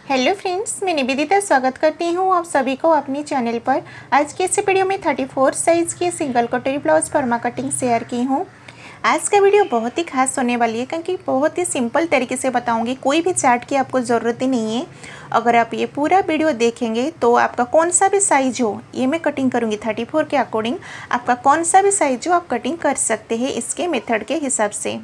Hello friends, मैं निवेदिता स्वागत करती हूँ आप सभी को अपनी चैनल पर। आज की इस वीडियो में 34 साइज़ की सिंगल कटोरी ब्लाउज फर्मा कटिंग शेयर की हूँ। आज का वीडियो बहुत ही खास होने वाली है क्योंकि बहुत ही सिंपल तरीके से बताऊंगी। कोई भी चार्ट की आपको ज़रूरत ही नहीं है। अगर आप ये पूरा वीडियो देखेंगे तो आपका कौन सा भी साइज़ हो, ये मैं कटिंग करूँगी 34 के अकॉर्डिंग। आपका कौन सा भी साइज़ हो आप कटिंग कर सकते हैं इसके मेथड के हिसाब से,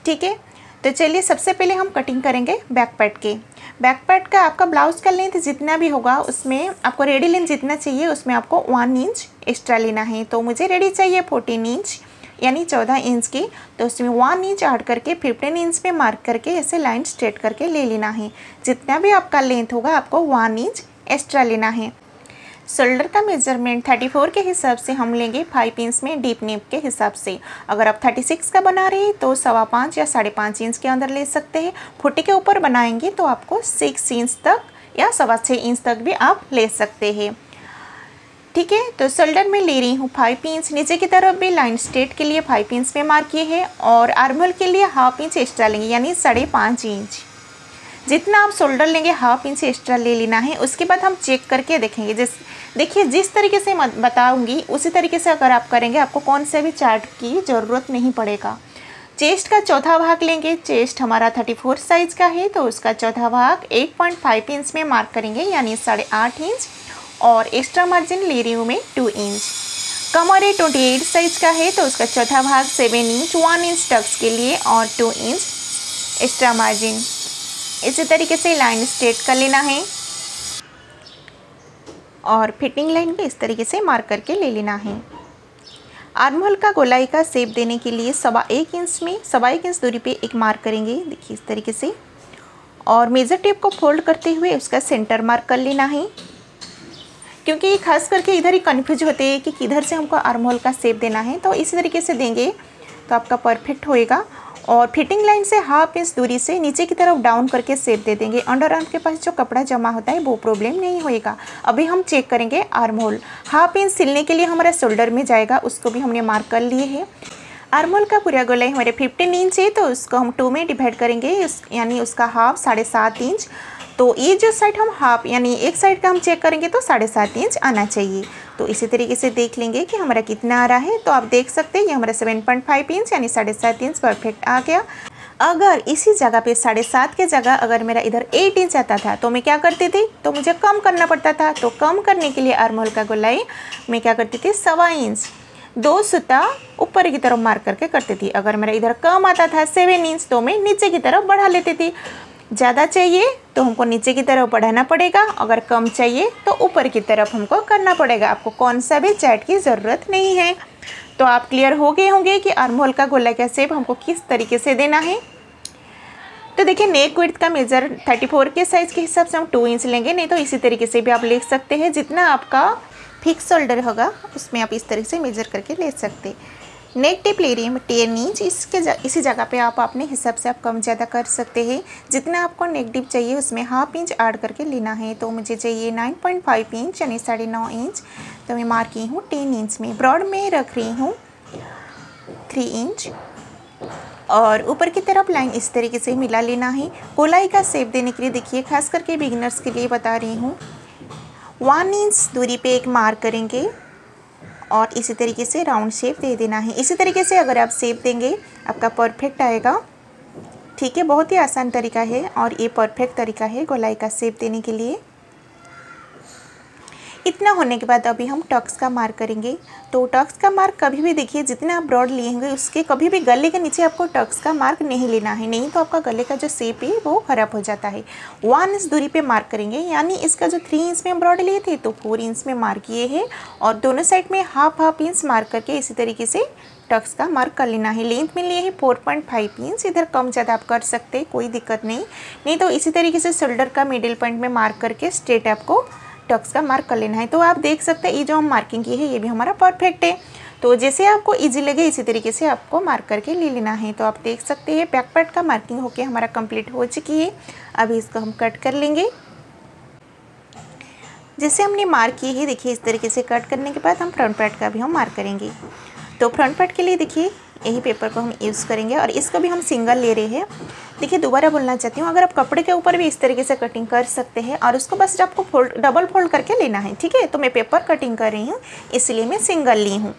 ठीक है। तो चलिए सबसे पहले हम कटिंग करेंगे बैक पार्ट के। बैक पार्ट का आपका ब्लाउज का लेंथ जितना भी होगा उसमें आपको रेडी लेंथ जितना चाहिए उसमें आपको 1 इंच एक्स्ट्रा लेना है। तो मुझे रेडी चाहिए 14 इंच यानी 14 इंच की, तो उसमें 1 इंच ऐड करके 15 इंच पे मार्क करके ऐसे लाइन स्ट्रेट करके ले लेना है। जितना भी आपका लेंथ होगा आपको 1 इंच एक्स्ट्रा लेना है। शोल्डर का मेजरमेंट 34 के हिसाब से हम लेंगे 5 इंच में डीप नेक के हिसाब से। अगर आप 36 का बना रहे हैं तो 5.25 या 5.5 इंच के अंदर ले सकते हैं। 40 के ऊपर बनाएंगे तो आपको 6 इंच तक या 6.25 इंच तक भी आप ले सकते हैं, ठीक है। तो शोल्डर में ले रही हूँ 5 इंच, नीचे की तरफ भी लाइन स्ट्रेट के लिए 5 इंच में मार्क किए हैं और आर्महोल के लिए 1/2 इंच एक्स्ट्रा लेंगे यानी 5.5 इंच। जितना आप शोल्डर लेंगे 1/2 इंच एक्स्ट्रा ले लेना है। उसके बाद हम चेक करके देखेंगे। देखिए जिस तरीके से मैं बताऊंगी उसी तरीके से अगर आप करेंगे आपको कौन से भी चार्ट की ज़रूरत नहीं पड़ेगा। चेस्ट का चौथा भाग लेंगे। चेस्ट हमारा 34 साइज़ का है तो उसका चौथा भाग 8.5 इंच में मार्क करेंगे यानी 8.5 इंच और एक्स्ट्रा मार्जिन ले रही हूँ मैं 2 इंच। कमर 28 साइज़ का है तो उसका चौथा भाग 7 इंच 1 इंच टक्स के लिए और 2 इंच एक्स्ट्रा मार्जिन। इसी तरीके से लाइन स्ट्रेट कर लेना है और फिटिंग लाइन भी इस तरीके से मार्क करके ले लेना है। आर्महोल का गोलाई का शेप देने के लिए 1.25 इंच में 1.25 इंच दूरी पे एक मार्क करेंगे, देखिए इस तरीके से, और मेजर टेप को फोल्ड करते हुए उसका सेंटर मार्क कर लेना है। क्योंकि खास करके इधर ही कन्फ्यूज होते हैं कि किधर से हमको आर्महोल का शेप देना है, तो इसी तरीके से देंगे तो आपका परफेक्ट होएगा। और फिटिंग लाइन से 1/2 इंच दूरी से नीचे की तरफ डाउन करके शेप दे देंगे। अंडर आर्म के पास जो कपड़ा जमा होता है वो प्रॉब्लम नहीं होएगा। अभी हम चेक करेंगे आर्महोल। 1/2 इंच सिलने के लिए हमारा शोल्डर में जाएगा, उसको भी हमने मार्क कर लिए है। आर्महोल का पूरा गोलाई हमारे 15 इंच है तो उसको हम 2 में डिवाइड करेंगे यानी उसका हाफ 7.5 इंच। तो ये जो साइड हम हाफ यानी एक साइड का हम चेक करेंगे तो 7.5 इंच आना चाहिए। तो इसी तरीके से देख लेंगे कि हमारा कितना आ रहा है। तो आप देख सकते हैं ये हमारा 7.5 इंच यानी 7.5 इंच परफेक्ट आ गया। अगर इसी जगह पे 7.5 के जगह अगर मेरा इधर 8 इंच आता था तो मैं क्या करती थी, तो मुझे कम करना पड़ता था। तो कम करने के लिए आर्महोल का गोलाई मैं क्या करती थी, 1.25 इंच 2 सूता ऊपर की तरफ मार्क करके करती थी। अगर मेरा इधर कम आता था 7 इंच तो मैं नीचे की तरफ बढ़ा लेती थी। ज़्यादा चाहिए तो हमको नीचे की तरफ बढ़ाना पड़ेगा, अगर कम चाहिए तो ऊपर की तरफ हमको करना पड़ेगा। आपको कौन सा भी चार्ट की ज़रूरत नहीं है। तो आप क्लियर हो गए होंगे कि आर्महोल का गोलाई का शेप हमको किस तरीके से देना है। तो देखिए नेक विड्थ का मेजर 34 के साइज़ के हिसाब से हम 2 इंच लेंगे, नहीं तो इसी तरीके से भी आप ले सकते हैं। जितना आपका फिक्स शोल्डर होगा उसमें आप इस तरीके से मेजर करके ले सकते हैं। नेक टिप ले रही है मैं 10 इंच। इसी जगह पे आप अपने हिसाब से आप कम ज़्यादा कर सकते हैं। जितना आपको नेक टिप चाहिए उसमें 1/2 इंच ऐड करके लेना है। तो मुझे चाहिए 9.5 इंच यानी 9.5 इंच, तो मैं मार्क की हूँ 10 इंच में। ब्रॉड में रख रही हूँ 3 इंच और ऊपर की तरफ लाइन इस तरीके से मिला लेना है। गोलाई का शेप देने के लिए देखिए खास करके बिगिनर्स के लिए बता रही हूँ, 1 इंच दूरी पे एक मार्क करेंगे और इसी तरीके से राउंड शेप दे देना है। इसी तरीके से अगर आप शेप देंगे आपका परफेक्ट आएगा, ठीक है। बहुत ही आसान तरीका है और ये परफेक्ट तरीका है गोलाई का शेप देने के लिए। इतना होने के बाद अभी हम टक्स का मार्क करेंगे। तो टक्स का मार्क कभी भी देखिए जितना आप ब्रॉड लेंगे उसके कभी भी गले के नीचे आपको टक्स का मार्क नहीं लेना है, नहीं तो आपका गले का जो शेप है वो ख़राब हो जाता है। 1 इंच दूरी पे मार्क करेंगे यानी इसका जो 3 इंच में ब्रॉड लिए थे तो 4 इंच में मार्क किए हैं और दोनों साइड में 1/2 इंच मार्क करके इसी तरीके से टक्स का मार्क कर लेना है। लेंथ में लिए है 4.5 इंच, इधर कम ज़्यादा आप कर सकते हैं, कोई दिक्कत नहीं तो इसी तरीके से शोल्डर का मिडिल पॉइंट में मार्क करके स्ट्रेट आपको टक्स का मार्क कर लेना है। तो आप देख सकते हैं ये जो हम मार्किंग की है ये भी हमारा परफेक्ट है। तो जैसे आपको इजी लगे इसी तरीके से आपको मार्क करके ले लेना है। तो आप देख सकते हैं बैक पार्ट का मार्किंग होके हमारा कंप्लीट हो चुकी है। अभी इसको हम कट कर लेंगे। जैसे हमने मार्क की है देखिए इस तरीके से कट करने के बाद हम फ्रंट पार्ट का भी हम मार्क करेंगे। तो फ्रंट पार्ट के लिए देखिए यही पेपर को हम यूज़ करेंगे और इसको भी हम सिंगल ले रहे हैं। देखिए दोबारा बोलना चाहती हूँ, अगर आप कपड़े के ऊपर भी इस तरीके से कटिंग कर सकते हैं और उसको बस आपको डबल फोल्ड करके लेना है, ठीक है। तो मैं पेपर कटिंग कर रही हूँ इसलिए मैं सिंगल ली हूँ।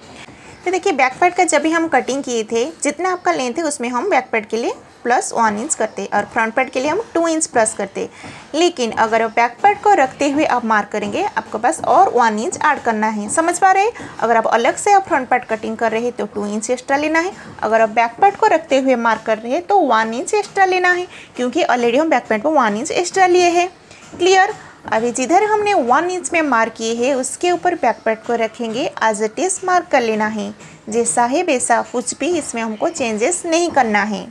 तो देखिए बैक पार्ट का जब भी हम कटिंग किए थे, जितना आपका लेंथ है उसमें हम बैक पार्ट के लिए +1 इंच करते और फ्रंट पार्ट के लिए हम 2 इंच प्लस करते। लेकिन अगर आप बैक पार्ट को रखते हुए आप मार्क करेंगे, आपको बस और 1 इंच ऐड करना है। समझ पा रहे? अगर आप अलग से आप फ्रंट पार्ट कटिंग कर रहे हैं तो 2 इंच एक्स्ट्रा लेना है। अगर आप बैक पार्ट को रखते हुए मार्क कर रहे हैं तो 1 इंच एक्स्ट्रा लेना है, क्योंकि ऑलरेडी हम बैक पार्ट को 1 इंच एक्स्ट्रा लिए हैं। क्लियर? अभी जिधर हमने 1 इंच में मार्क किए हैं उसके ऊपर बैक पार्ट को रखेंगे, एज इट इज मार्क कर लेना है। जैसा है वैसा, कुछ भी इसमें हमको चेंजेस नहीं करना है।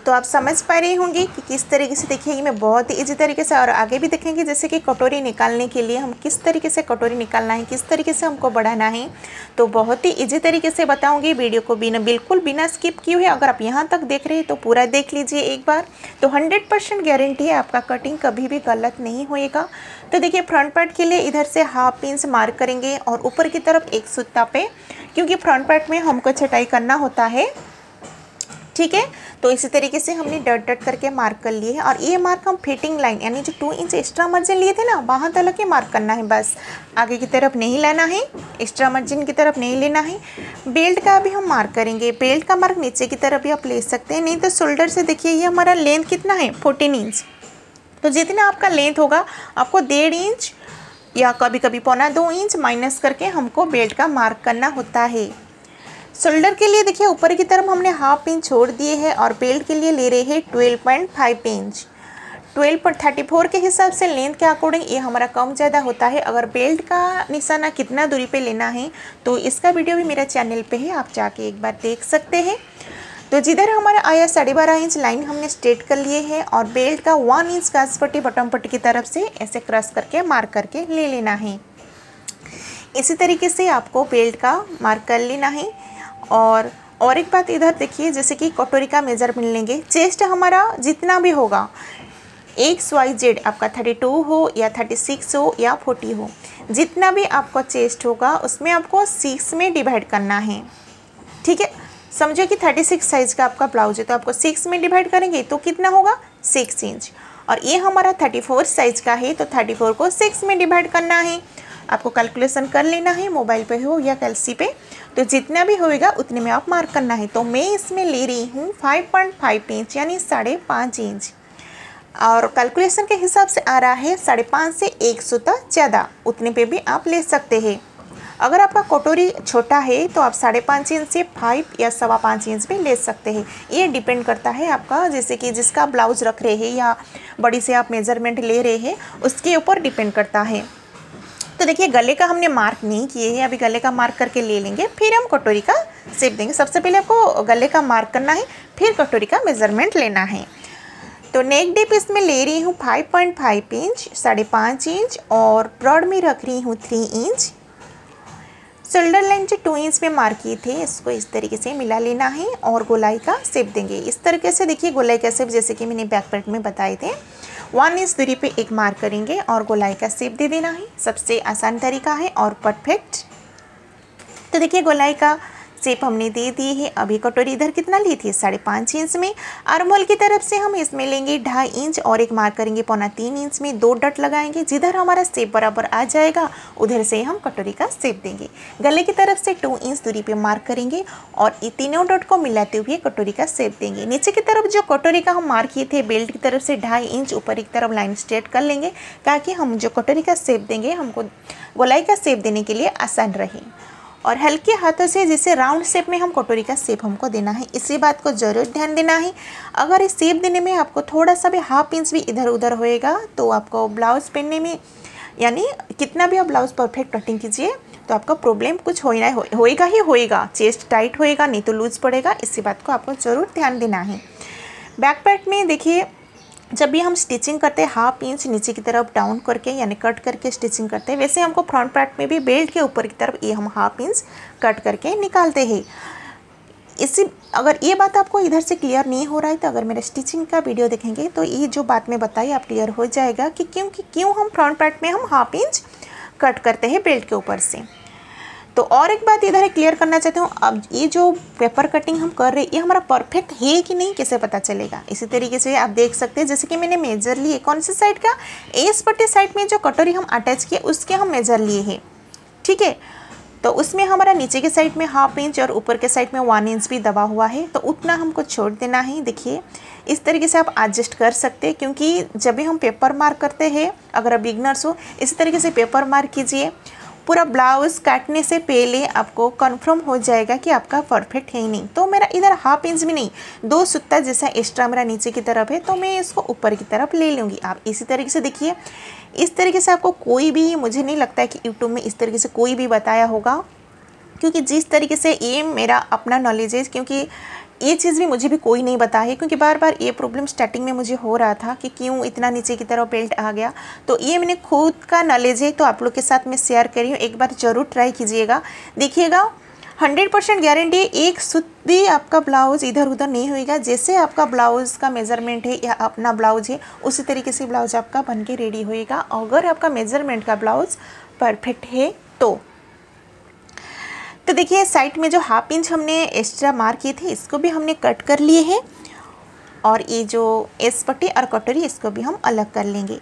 तो आप समझ पा रहे होंगे कि किस तरीके से, देखिए मैं बहुत ही इजी तरीके से, और आगे भी देखेंगे जैसे कि कटोरी निकालने के लिए हम किस तरीके से कटोरी निकालना है, किस तरीके से हमको बढ़ाना है, तो बहुत ही इजी तरीके से बताऊंगी। वीडियो को बिल्कुल बिना स्किप किए हुए अगर आप यहाँ तक देख रहे हैं तो पूरा देख लीजिए एक बार, तो 100% गारंटी है आपका कटिंग कभी भी गलत नहीं होएगा। तो देखिए फ्रंट पार्ट के लिए इधर से ½ इंच मार्क करेंगे और ऊपर की तरफ एक सूता पे, क्योंकि फ्रंट पार्ट में हमको छटाई करना होता है, ठीक है। तो इसी तरीके से हमने डट करके मार्क कर लिए है। और ये मार्क हम फिटिंग लाइन यानी जो 2 इंच एक्स्ट्रा मार्जिन लिए थे ना, वहाँ तक के मार्क करना है, बस आगे की तरफ नहीं लाना है, एक्स्ट्रा मार्जिन की तरफ नहीं लेना है। बेल्ट का भी हम मार्क करेंगे, बेल्ट का मार्क नीचे की तरफ भी आप ले सकते हैं, नहीं तो शोल्डर से देखिए ये हमारा लेंथ कितना है 14 इंच। तो जितना आपका लेंथ होगा आपको 1.5 इंच या कभी कभी 1.25 इंच माइनस करके हमको बेल्ट का मार्क करना होता है। शोल्डर के लिए देखिए ऊपर की तरफ हमने ½ इंच छोड़ दिए हैं और बेल्ट के लिए ले रहे हैं 12.5 इंच। 12.34 के हिसाब से लेंथ के अकॉर्डिंग ये हमारा कम ज़्यादा होता है। अगर बेल्ट का निशाना कितना दूरी पे लेना है तो इसका वीडियो भी मेरा चैनल पे है, आप जाके एक बार देख सकते हैं। तो जिधर हमारा आया 12.5 इंच लाइन हमने स्ट्रेट कर लिए है और बेल्ट का 1 इंच काज पट्टी बटन पट्टी की तरफ से ऐसे क्रॉस करके मार्क करके ले लेना है। इसी तरीके से आपको बेल्ट का मार्क कर लेना है। और एक बात इधर देखिए, जैसे कि कटोरी का मेजरमेंट लेंगे, चेस्ट हमारा जितना भी होगा XYZ, आपका 32 हो या 36 हो या 40 हो, जितना भी आपका चेस्ट होगा उसमें आपको 6 में डिवाइड करना है, ठीक है। समझो कि 36 साइज़ का आपका ब्लाउज है तो आपको 6 में डिवाइड करेंगे तो कितना होगा 6 इंच। और ये हमारा 34 साइज़ का है तो 34 को 6 में डिवाइड करना है। आपको कैलकुलेशन कर लेना है, मोबाइल पे हो या कैलसी पे, तो जितना भी होएगा उतने में आप मार्क करना है। तो मैं इसमें ले रही हूँ 5.5 इंच यानी 5.5 इंच, और कैलकुलेशन के हिसाब से आ रहा है 5.5 से 1 सूता ज़्यादा, उतने पे भी आप ले सकते हैं। अगर आपका कटोरी छोटा है तो आप 5.5 इंच से 5 या 5.25 इंच भी ले सकते हैं। ये डिपेंड करता है आपका, जैसे कि जिसका ब्लाउज रख रहे हैं या बड़ी से आप मेज़रमेंट ले रहे हैं उसके ऊपर डिपेंड करता है। तो देखिए गले का हमने मार्क नहीं किए हैं, अभी गले का मार्क करके ले लेंगे, फिर हम कटोरी का शेप देंगे। सबसे पहले आपको गले का मार्क करना है, फिर कटोरी का मेज़रमेंट लेना है। तो नेक डीप इसमें ले रही हूँ 5.5 इंच, 5.5 इंच, और ब्रॉड में रख रही हूँ 3 इंच। शोल्डर लाइन जो 2 इंच में मार्क किए थे इसको इस तरीके से मिला लेना है और गोलाई का शेप देंगे। इस तरीके से देखिए गोलाई का शेप जैसे कि मैंने बैक पार्ट में बताए थे, 1 इंच दूरी पे एक मार्क करेंगे और गोलाई का शेप दे देना है। सबसे आसान तरीका है और परफेक्ट। तो देखिए गोलाई का शेप हमने दे दी है। अभी कटोरी इधर कितना ली थी 5.5 इंच में, आर्महोल की तरफ से हम इसमें लेंगे 2.5 इंच और एक मार्क करेंगे 3.25 इंच में, 2 डट लगाएंगे। जिधर हमारा शेप बराबर आ जाएगा उधर से हम कटोरी का शेप देंगे। गले की तरफ से 2 इंच दूरी पे मार्क करेंगे और ये तीनों डट को मिलाते हुए कटोरी का शेप देंगे। नीचे की तरफ जो कटोरी का हम मार्क किए थे बेल्ट की तरफ से 2.5 इंच ऊपर की तरफ लाइन स्ट्रेट कर लेंगे, ताकि हम जो कटोरी का शेप देंगे हमको गोलाई का शेप देने के लिए आसान रहे। और हल्के हाथों से जैसे राउंड शेप में हम कटोरी का शेप हमको देना है, इसी बात को ज़रूर ध्यान देना है। अगर इस शेप देने में आपको थोड़ा सा भी ½ इंच भी इधर उधर होएगा तो आपको ब्लाउज़ पहनने में, यानी कितना भी आप ब्लाउज़ परफेक्ट कटिंग कीजिए तो आपका प्रॉब्लम कुछ होएगा ही होएगा। चेस्ट टाइट होएगा, नहीं तो लूज पड़ेगा, इसी बात को आपको ज़रूर ध्यान देना है। बैक पार्ट में देखिए जब भी हम स्टिचिंग करते हैं ½ इंच नीचे की तरफ डाउन करके यानी कट करके स्टिचिंग करते हैं, वैसे हमको फ्रंट पार्ट में भी बेल्ट के ऊपर की तरफ ये हम ½ इंच कट करके निकालते हैं। अगर ये बात आपको इधर से क्लियर नहीं हो रहा है तो अगर मेरा स्टिचिंग का वीडियो देखेंगे तो ये जो बात मैं बताई आप क्लियर हो जाएगा कि क्यों हम फ्रंट पार्ट में हम ½ इंच कट करते हैं बेल्ट के ऊपर से। तो और एक बात इधर क्लियर करना चाहती हूँ, अब ये जो पेपर कटिंग हम कर रहे हैं ये हमारा परफेक्ट है कि नहीं कैसे पता चलेगा। इसी तरीके से आप देख सकते हैं, जैसे कि मैंने मेजर लिए कौन सी साइड का, एस पट्टी साइड में जो कटोरी हम अटैच किए उसके हम मेजर लिए हैं, ठीक है। तो उसमें हमारा नीचे के साइड में 1/2 इंच और ऊपर के साइड में 1 इंच भी दबा हुआ है, तो उतना हमको छोड़ देना है। देखिए इस तरीके से आप एडजस्ट कर सकते हैं, क्योंकि जब भी हम पेपर मार्क करते हैं, अगर आप बिगनर्स हो इसी तरीके से पेपर मार्क कीजिए। पूरा ब्लाउज़ काटने से पहले आपको कंफर्म हो जाएगा कि आपका परफेक्ट है ही नहीं। तो मेरा इधर 1/2 इंच भी नहीं, 2 सूता जैसा एक्स्ट्रा मेरा नीचे की तरफ है, तो मैं इसको ऊपर की तरफ ले लूँगी। आप इसी तरीके से देखिए, इस तरीके से आपको कोई भी, मुझे नहीं लगता है कि यूट्यूब में इस तरीके से कोई भी बताया होगा, क्योंकि जिस तरीके से ये मेरा अपना नॉलेज है, क्योंकि ये चीज़ भी मुझे भी कोई नहीं बताया है, क्योंकि बार बार ये प्रॉब्लम स्टार्टिंग में मुझे हो रहा था कि क्यों इतना नीचे की तरफ बेल्ट आ गया। तो ये मैंने खुद का नॉलेज है, तो आप लोग के साथ मैं शेयर कर रही हूँ, एक बार ज़रूर ट्राई कीजिएगा। देखिएगा 100% गारंटी, एक सूत भी आपका ब्लाउज़ इधर उधर नहीं होएगा। जैसे आपका ब्लाउज़ का मेज़रमेंट है या अपना ब्लाउज़ है उसी तरीके से ब्लाउज़ आपका बन के रेडी होएगा, अगर आपका मेज़रमेंट का ब्लाउज़ परफेक्ट है तो देखिए साइड में जो 1/2 इंच हमने एक्स्ट्रा मार्क किए थे इसको भी हमने कट कर लिए हैं, और ये जो एस पट्टी और कटोरी इसको भी हम अलग कर लेंगे।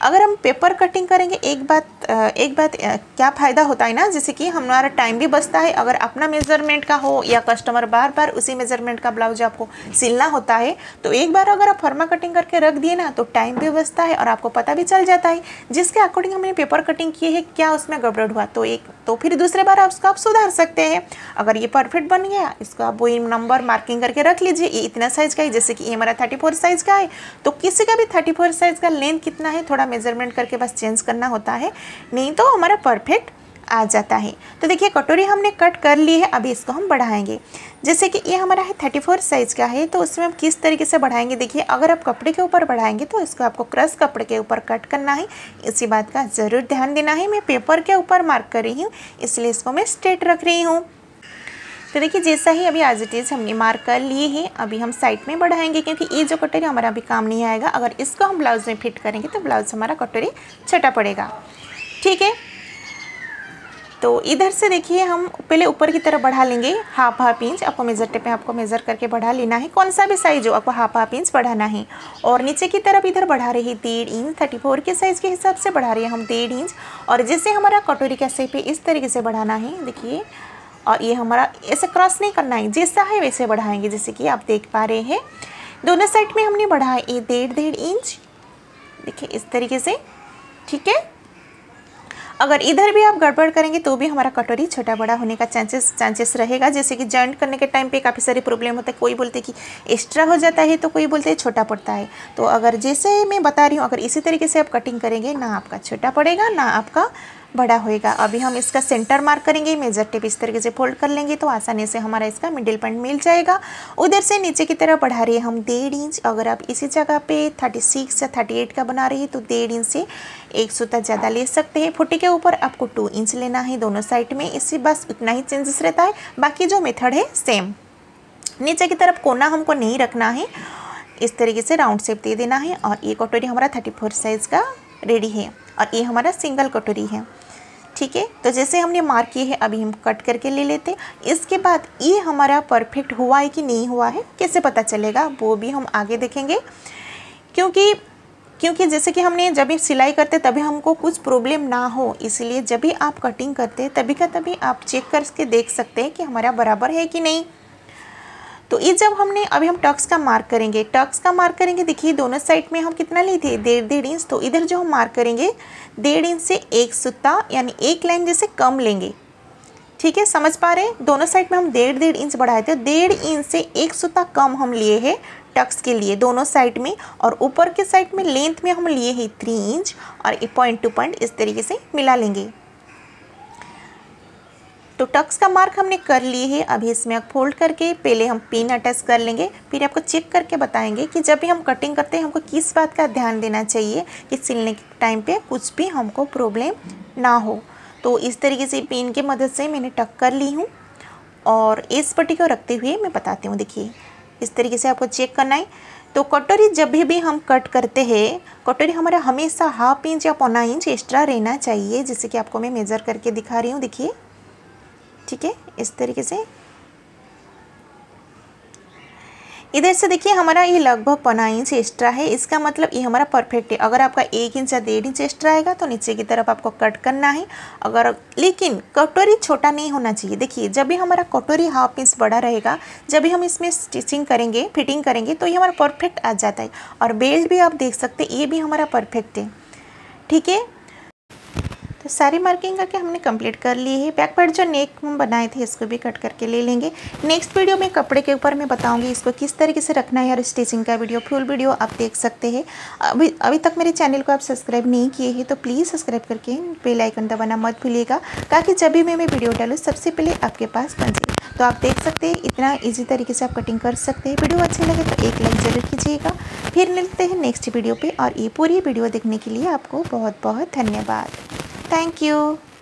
अगर हम पेपर कटिंग करेंगे एक बात क्या फ़ायदा होता है ना, जैसे कि हमारा टाइम भी बचता है। अगर अपना मेज़रमेंट का हो या कस्टमर बार बार उसी मेज़रमेंट का ब्लाउज आपको सिलना होता है, तो एक बार अगर आप फर्मा कटिंग करके रख दिए ना तो टाइम भी बचता है और आपको पता भी चल जाता है जिसके अकॉर्डिंग हमने पेपर कटिंग किए है क्या उसमें गड़बड़ हुआ, तो फिर दूसरे बार उसको आप सुधार सकते हैं। अगर ये परफेक्ट बन गया, इसको आप वही नंबर मार्किंग करके रख लीजिए, ये इतना साइज़ का है, जैसे कि ये हमारा 34 साइज़ का है, तो किसी का भी 34 साइज़ का लेंथ कितना है थोड़ा मेजरमेंट करके बस चेंज करना होता है, नहीं तो हमारा परफेक्ट आ जाता है। तो देखिए कटोरी हमने कट कर ली है, अभी इसको हम बढ़ाएंगे। जैसे कि ये हमारा है 34 साइज़ का है, तो उसमें हम किस तरीके से बढ़ाएंगे, देखिए अगर आप कपड़े के ऊपर बढ़ाएंगे तो इसको आपको क्रश कपड़े के ऊपर कट करना है, इसी बात का ज़रूर ध्यान देना है। मैं पेपर के ऊपर मार्क कर रही हूँ इसलिए इसको मैं स्ट्रेट रख रही हूँ। तो देखिए जैसा ही अभी एज इट इज़ हमने मार्क कर लिए हैं, अभी हम साइड में बढ़ाएंगे, क्योंकि ये जो कटोरी हमारा अभी काम नहीं आएगा। अगर इसको हम ब्लाउज़ में फिट करेंगे तो ब्लाउज़ हमारा कटोरी छोटा पड़ेगा, ठीक है। तो इधर से देखिए हम पहले ऊपर की तरफ बढ़ा लेंगे 1/2 इंच, आपको मेज़र टेप पे आपको मेज़र करके बढ़ा लेना है, कौन सा भी साइज हो आपको 1/2 इंच बढ़ाना है। और नीचे की तरफ इधर बढ़ा रही है 1.5 इंच, 34 के साइज़ के हिसाब से बढ़ा रही है हम 1.5 इंच। और जैसे हमारा कटोरी का शेप है इस तरीके से बढ़ाना है, देखिए। और ये हमारा ऐसे क्रॉस नहीं करना है, जैसा है वैसे बढ़ाएंगे, जैसे कि आप देख पा रहे हैं दोनों साइड में हमने बढ़ाया ये 1.5 इंच, देखिए इस तरीके से, ठीक है। अगर इधर भी आप गड़बड़ करेंगे तो भी हमारा कटोरी छोटा बड़ा होने का चांसेस रहेगा। जैसे कि जॉइंट करने के टाइम पे काफ़ी सारी प्रॉब्लम होता है, कोई बोलते हैं कि एक्स्ट्रा हो जाता है तो कोई बोलते हैं छोटा पड़ता है। तो अगर जैसे मैं बता रही हूँ, अगर इसी तरीके से आप कटिंग करेंगे ना आपका छोटा पड़ेगा ना आपका बड़ा होएगा। अभी हम इसका सेंटर मार्क करेंगे, मेजर टेप इस तरीके से फोल्ड कर लेंगे तो आसानी से हमारा इसका मिडिल पॉइंट मिल जाएगा। उधर से नीचे की तरफ बढ़ा रही है हम 1.5 इंच। अगर आप इसी जगह पे 36 या 38 का बना रही है तो 1.5 इंच से एक सूता ज़्यादा ले सकते हैं। फुटी के ऊपर आपको 2 इंच लेना है दोनों साइड में, इससे बस उतना ही चेंजेस रहता है, बाकी जो मेथड है सेम। नीचे की तरफ कोना हमको नहीं रखना है, इस तरीके से राउंड शेप दे देना है। और ये कटोरी हमारा 34 साइज़ का रेडी है और ये हमारा सिंगल कटोरी है, ठीक है। तो जैसे हमने मार्क किए हैं अभी हम कट करके ले लेते हैं। इसके बाद ये हमारा परफेक्ट हुआ है कि नहीं हुआ है कैसे पता चलेगा वो भी हम आगे देखेंगे, क्योंकि जैसे कि हमने जब भी सिलाई करते तभी हमको कुछ प्रॉब्लम ना हो, इसलिए जब भी आप कटिंग करते तभी का तभी आप चेक करके देख सकते हैं कि हमारा बराबर है कि नहीं। तो ये जब हमने अभी हम टक्स का मार्क करेंगे, देखिए दोनों साइड में हम कितना लिए थे 1.5 इंच। तो इधर जो हम मार्क करेंगे 1.5 इंच से एक सूता यानी एक लाइन जैसे कम लेंगे, ठीक है, समझ पा रहे हैं। दोनों साइड में हम 1.5 इंच बढ़ाए थे, 1.5 इंच से एक सूता कम हम लिए हैं टक्स के लिए दोनों साइड में। और ऊपर के साइड में लेंथ में हम लिए हैं 3 इंच और पॉइंट टू पॉइंट इस तरीके से मिला लेंगे। तो टक्स का मार्क हमने कर लिए है, अभी इसमें फोल्ड करके पहले हम पिन अटैच कर लेंगे, फिर आपको चेक करके बताएंगे कि जब भी हम कटिंग करते हैं हमको किस बात का ध्यान देना चाहिए कि सिलने के टाइम पे कुछ भी हमको प्रॉब्लम ना हो। तो इस तरीके से पिन की मदद से मैंने टक कर ली हूँ और इस पट्टी को रखते हुए मैं बताती हूँ। देखिए इस तरीके से आपको चेक करना है। तो कटोरी जब भी हम कट करते हैं, कटोरी हमारा हमेशा 1/2 इंच या 1.25 इंच एक्स्ट्रा रहना चाहिए, जैसे कि आपको मैं मेज़र करके दिखा रही हूँ। देखिए ठीक है, इस तरीके से। इधर से देखिए हमारा ये लगभग 15 इंच एक्स्ट्रा है, इसका मतलब ये हमारा परफेक्ट है। अगर आपका 1 इंच या 1.5 इंच एक्स्ट्रा आएगा तो नीचे की तरफ आपको कट करना है। अगर लेकिन कटोरी छोटा नहीं होना चाहिए। देखिए जब भी हमारा कटोरी हाफ इंच बड़ा रहेगा, जब भी हम इसमें स्टिचिंग करेंगे, फिटिंग करेंगे, तो ये हमारा परफेक्ट आ जाता है। और बेल्ट भी आप देख सकते हैं, ये भी हमारा परफेक्ट है। ठीक है, तो सारी मार्किंग करके हमने कंप्लीट कर ली है। बैक पार्ट जो नेक हम बनाए थे इसको भी कट करके ले लेंगे। नेक्स्ट वीडियो में कपड़े के ऊपर मैं बताऊंगी इसको किस तरीके से रखना है, और स्टिचिंग का वीडियो फुल वीडियो आप देख सकते हैं। अभी तक मेरे चैनल को आप सब्सक्राइब नहीं किए हैं तो प्लीज़ सब्सक्राइब करके बेल आइकन दबाना मत भूलिएगा, ताकि जब भी मैं वीडियो डालूँ सबसे पहले आपके पास पहुँचे। तो आप देख सकते हैं इतना ईजी तरीके से आप कटिंग कर सकते हैं। वीडियो अच्छे लगे तो एक लाइक ज़रूर कीजिएगा। फिर मिलते हैं नेक्स्ट वीडियो पर, और ये पूरी वीडियो देखने के लिए आपको बहुत बहुत धन्यवाद। Thank you.